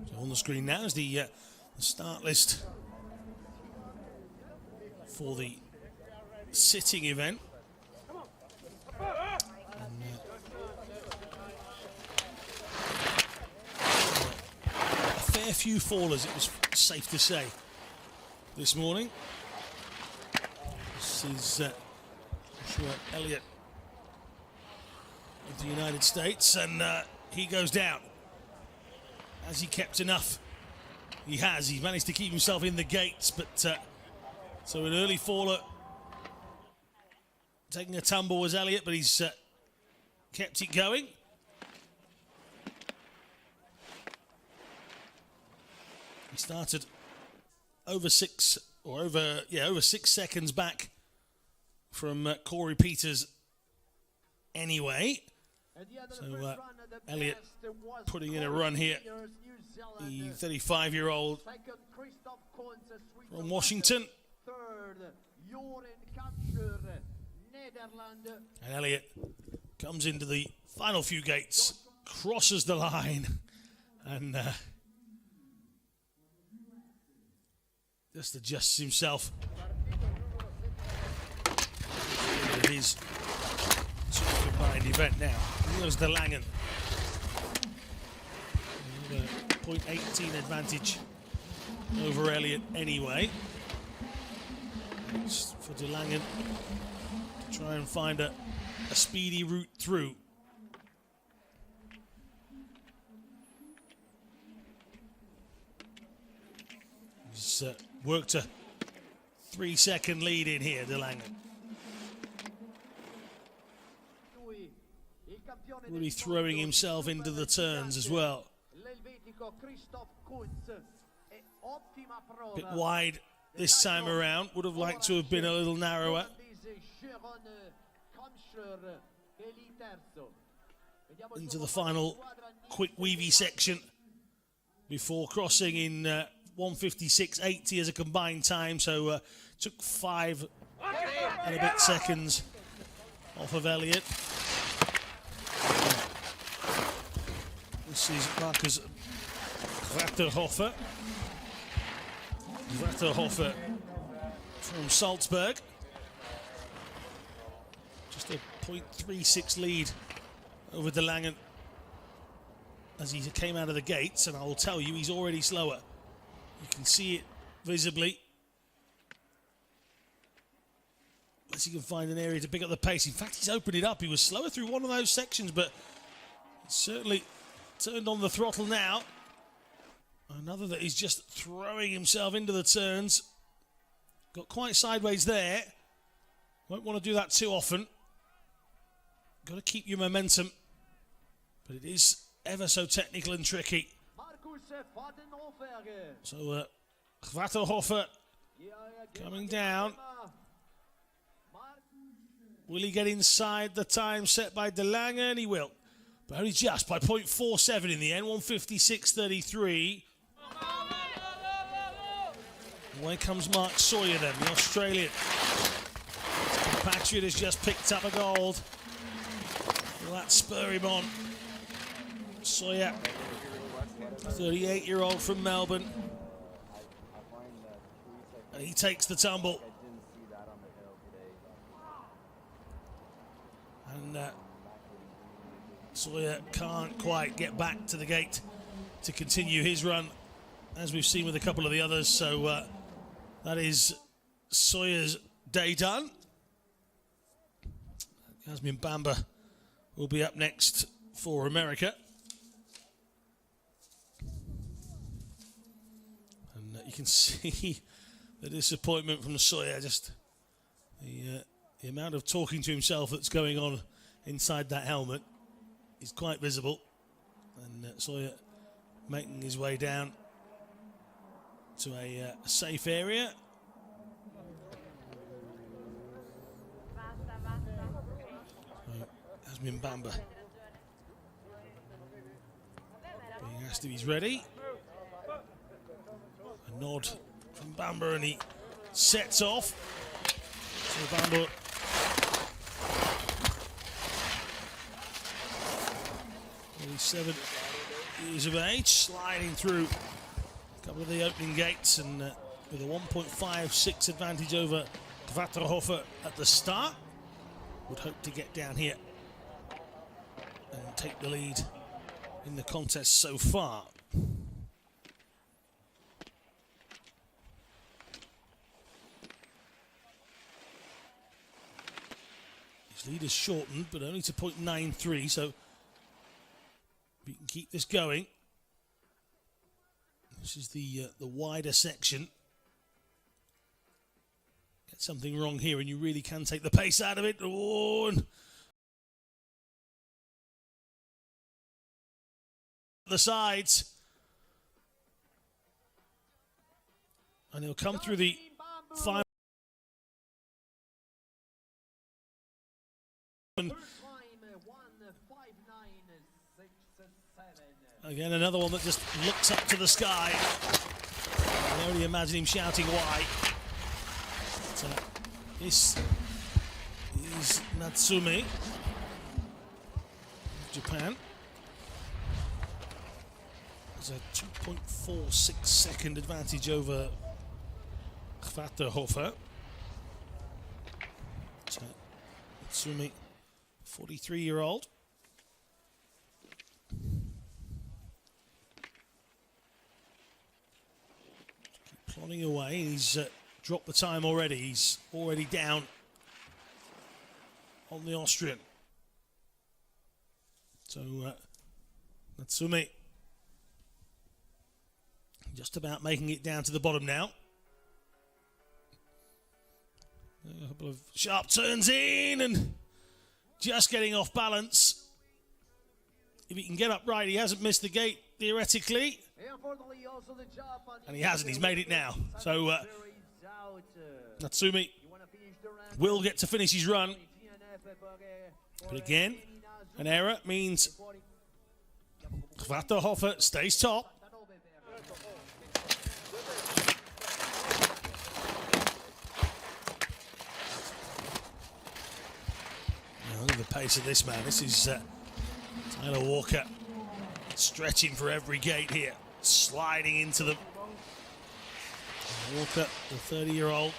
So on the screen now is the start list for the sitting event. And, a fair few fallers, it was safe to say, this morning. This is Elliott of the United States, and he goes down. Has he kept enough? He has. He's managed to keep himself in the gates, but so an early faller taking a tumble was Elliott, but he's kept it going. He started over 6 seconds back from Corey Peters anyway. So Elliott putting in a run here. The 35-year-old from Washington. And Elliott comes into the final few gates, crosses the line, and just adjusts himself to his combined event now. Here's De Langen. 0.18 advantage over Elliott anyway. It's for De Langen to try and find a speedy route through. He's worked a 3-second lead in here, De Langen. Really throwing himself into the turns as well. A bit wide this time around. Would have liked to have been a little narrower. Into the final quick weavy section before crossing in 1:56.80 as a combined time. So took 5 and a bit seconds off of Elliott. This is Marcus Hoffer. Hoffer from Salzburg. Just a 0.36 lead over De Langen as he came out of the gates, and I will tell you, he's already slower. You can see it visibly. Unless he can find an area to pick up the pace. In fact, he's opened it up. He was slower through one of those sections, but certainly turned on the throttle now. Another that he's just throwing himself into the turns. Got quite sideways there. Won't want to do that too often. Got to keep your momentum. But it is ever so technical and tricky. So Hoffer coming down. Will he get inside the time set by De Langen? He will. But only just by 0.47 in the end, 1:56.33. Away comes Mark Sawyer then, the Australian. His compatriot has just picked up a gold. Will that spur him on? Sawyer, 38-year-old from Melbourne. And he takes the tumble. And Sawyer can't quite get back to the gate to continue his run, as we've seen with a couple of the others. So that is Sawyer's day done. Yasmin Bamba will be up next for America. And you can see the disappointment from Sawyer, just the amount of talking to himself that's going on inside that helmet is quite visible. And Sawyer making his way down to a safe area. Yasmin Bamba being asked if he's ready. A nod from Bamba and he sets off. So Bamba years of age, sliding through a couple of the opening gates and with a 1.56 advantage over Hoffer at the start. Would hope to get down here and take the lead in the contest so far. His lead is shortened, but only to 0.93, so we can keep this going. This is the wider section. Get something wrong here and you really can take the pace out of it. Oh, and the sides. And he'll come through the final. Again, another one that just looks up to the sky. I can only imagine him shouting why. So, this is Natsume of Japan. There's a 2.46 second advantage over Hoffer. So, Natsume, 43-year-old. Plodding away, he's dropped the time already. He's already down on the Austrian. So Natsume just about making it down to the bottom now. A couple of sharp turns in and just getting off balance. If he can get upright, he hasn't missed the gate theoretically. And he hasn't, he's made it now. So Natsume will get to finish his run. But again, an error means Hoffer stays top. Look at the pace of this man. This is Tyler Walker stretching for every gate here, sliding into them. Walker, the 30-year-old,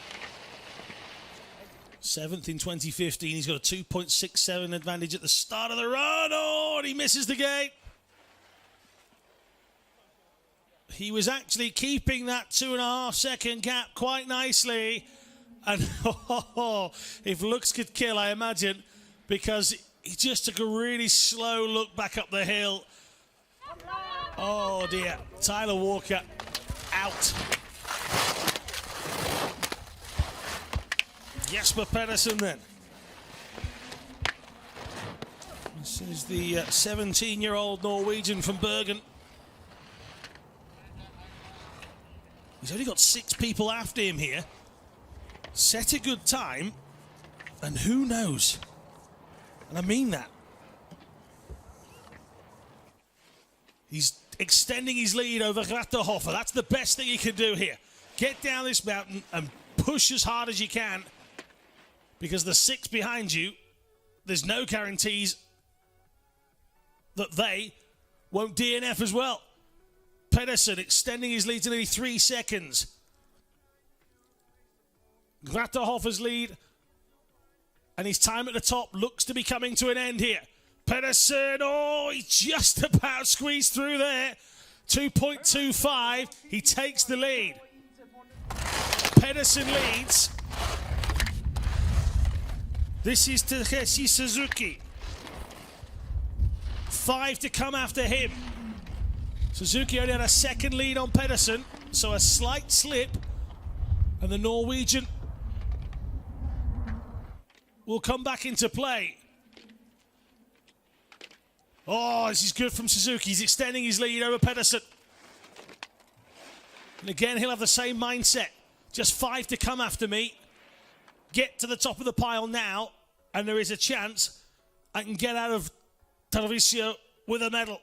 7th in 2015. He's got a 2.67 advantage at the start of the run. Oh, and he misses the gate. He was actually keeping that 2.5 second gap quite nicely. And if looks could kill, I imagine, because he just took a really slow look back up the hill. Oh dear, Tyler Walker out. Jesper Pennison then. This is the 17-year-old Norwegian from Bergen. He's only got 6 people after him here. Set a good time, and who knows? And I mean that. He's extending his lead over Hoffer. That's the best thing he can do here. Get down this mountain and push as hard as you can, because the 6 behind you, there's no guarantees that they won't DNF as well. Pennison extending his lead to nearly 3 seconds. Hoffer's lead and his time at the top looks to be coming to an end here. Pennison, oh, he just about squeezed through there. 2.25, he takes the lead. Pennison leads. This is Takeshi Suzuki. 5 to come after him. Suzuki only had a second lead on Pennison, so a slight slip, and the Norwegian will come back into play. Oh, this is good from Suzuki. He's extending his lead over Pennison. And again, he'll have the same mindset. Just 5 to come after me. Get to the top of the pile now, and there is a chance I can get out of Tarvisio with a medal.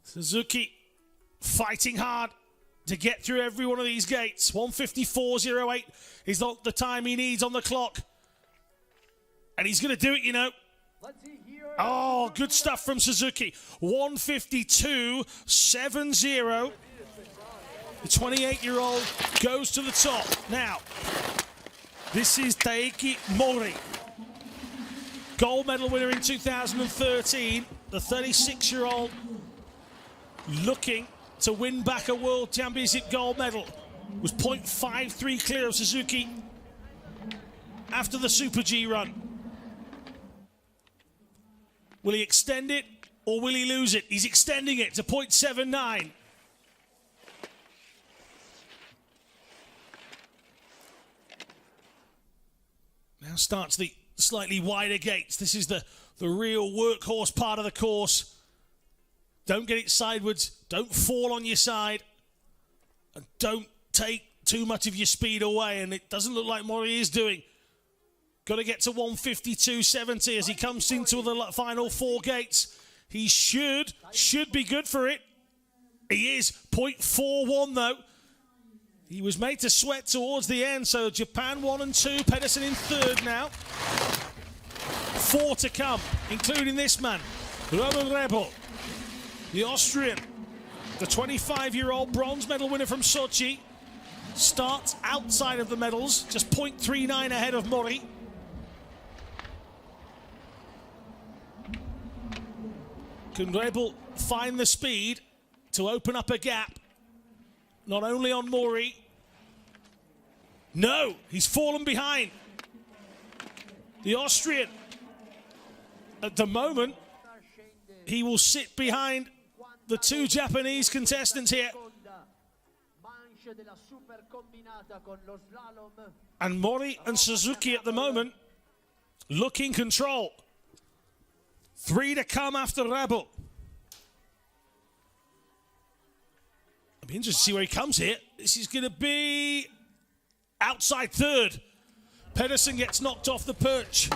Suzuki fighting hard to get through every one of these gates. 1:54.08 is not the time he needs on the clock. And he's going to do it, you know. Oh, good stuff from Suzuki. 152.70. The 28-year-old goes to the top. Now, this is Taiki Morii. Gold medal winner in 2013. The 36-year-old looking to win back a World Championship gold medal. Was 0.53 clear of Suzuki after the Super G run. Will he extend it or will he lose it? He's extending it to 0.79. Now starts the slightly wider gates. This is the real workhorse part of the course. Don't get it sideways. Don't fall on your side. And don't take too much of your speed away. And it doesn't look like Morii is doing. Got to get to 152.70 as he comes into the final 4 gates. He should be good for it. He is 0.41 though. He was made to sweat towards the end, so Japan 1 and 2, Pennison in 3rd now. 4 to come, including this man, Roman Rebel, the Austrian, the 25-year-old bronze medal winner from Sochi, starts outside of the medals, just 0.39 ahead of Morii. Can Rebel find the speed to open up a gap? Not only on Morii. No, he's fallen behind. The Austrian, at the moment, he will sit behind the 2 Japanese contestants here. And Morii and Suzuki at the moment look in control. 3 to come after Rebel. Be interested to see where he comes here. This is going to be outside 3rd. Pennison gets knocked off the perch.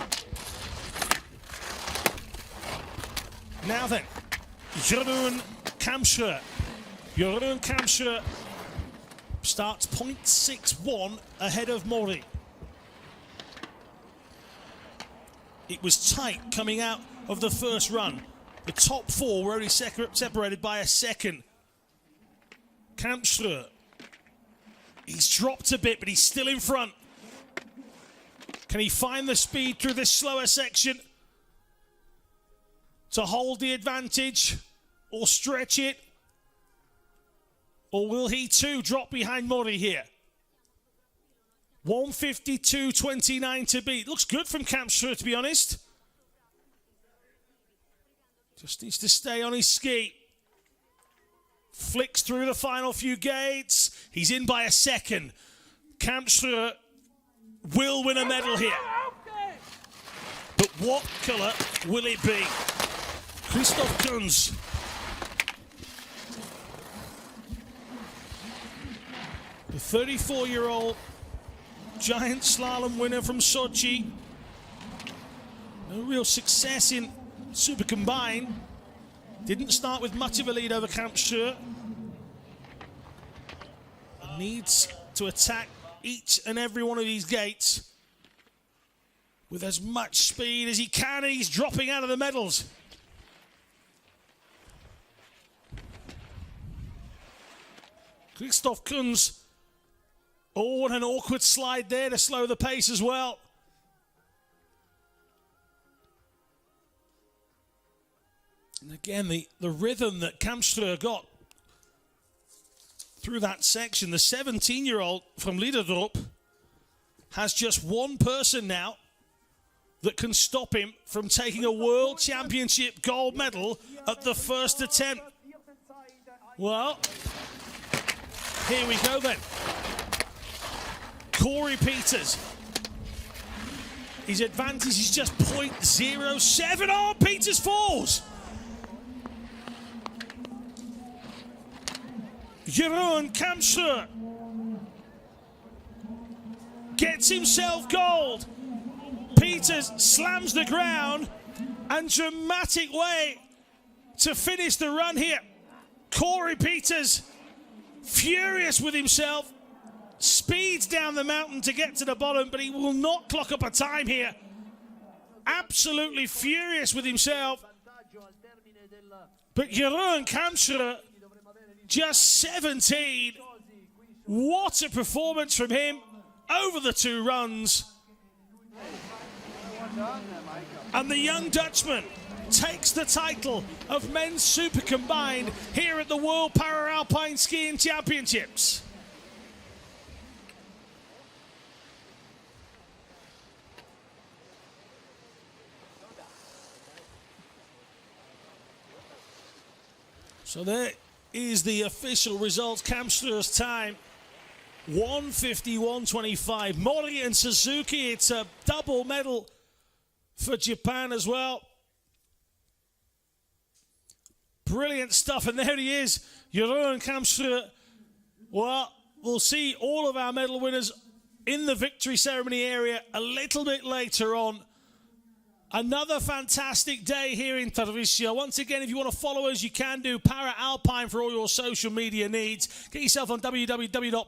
Now then, Kampschreur. Kampschreur starts 0.61 ahead of Morii. It was tight coming out of the first run. The top 4 were only separated by a second. Kampschreur, he's dropped a bit, but he's still in front. Can he find the speed through this slower section to hold the advantage or stretch it? Or will he too drop behind Morii here? 152.29 to beat. Looks good from Kampschreur, to be honest. Just needs to stay on his ski. Flicks through the final few gates. He's in by a second. Kampschreur will win a medal here. But what colour will it be? Christoph Kunz. The 34-year-old giant slalom winner from Sochi. No real success in Super Combined. Didn't start with much of a lead over Kampschreur. Needs to attack each and every one of these gates with as much speed as he can, and he's dropping out of the medals. Christoph Kunz. Oh, and an awkward slide there to slow the pace as well. And again, the rhythm that Kampschreur got through that section. The 17-year-old from Liederdorp has just one person now that can stop him from taking a World Championship gold medal at the first attempt. Well, here we go then. Corey Peters. His advantage is just 0.07. Oh, Peters falls. Jeroen Kampschreur gets himself gold. Peters slams the ground, and dramatic way to finish the run here. Corey Peters, furious with himself, speeds down the mountain to get to the bottom, but he will not clock up a time here. absolutely furious with himself. But Jeroen Kampschreur, just 17. What a performance from him over the 2 runs. And the young Dutchman takes the title of men's super combined here at the World Paralympic Skiing Championships. So there is the official results. Kampschreur's time, 1:51.25. Morii and Suzuki, it's a double medal for Japan as well. Brilliant stuff, and there he is, Jeroen Kampschreur. Well, we'll see all of our medal winners in the victory ceremony area a little bit later on. Another fantastic day here in Tarvisio. Once again, if you want to follow us, you can do. Para Alpine for all your social media needs. Get yourself on www.para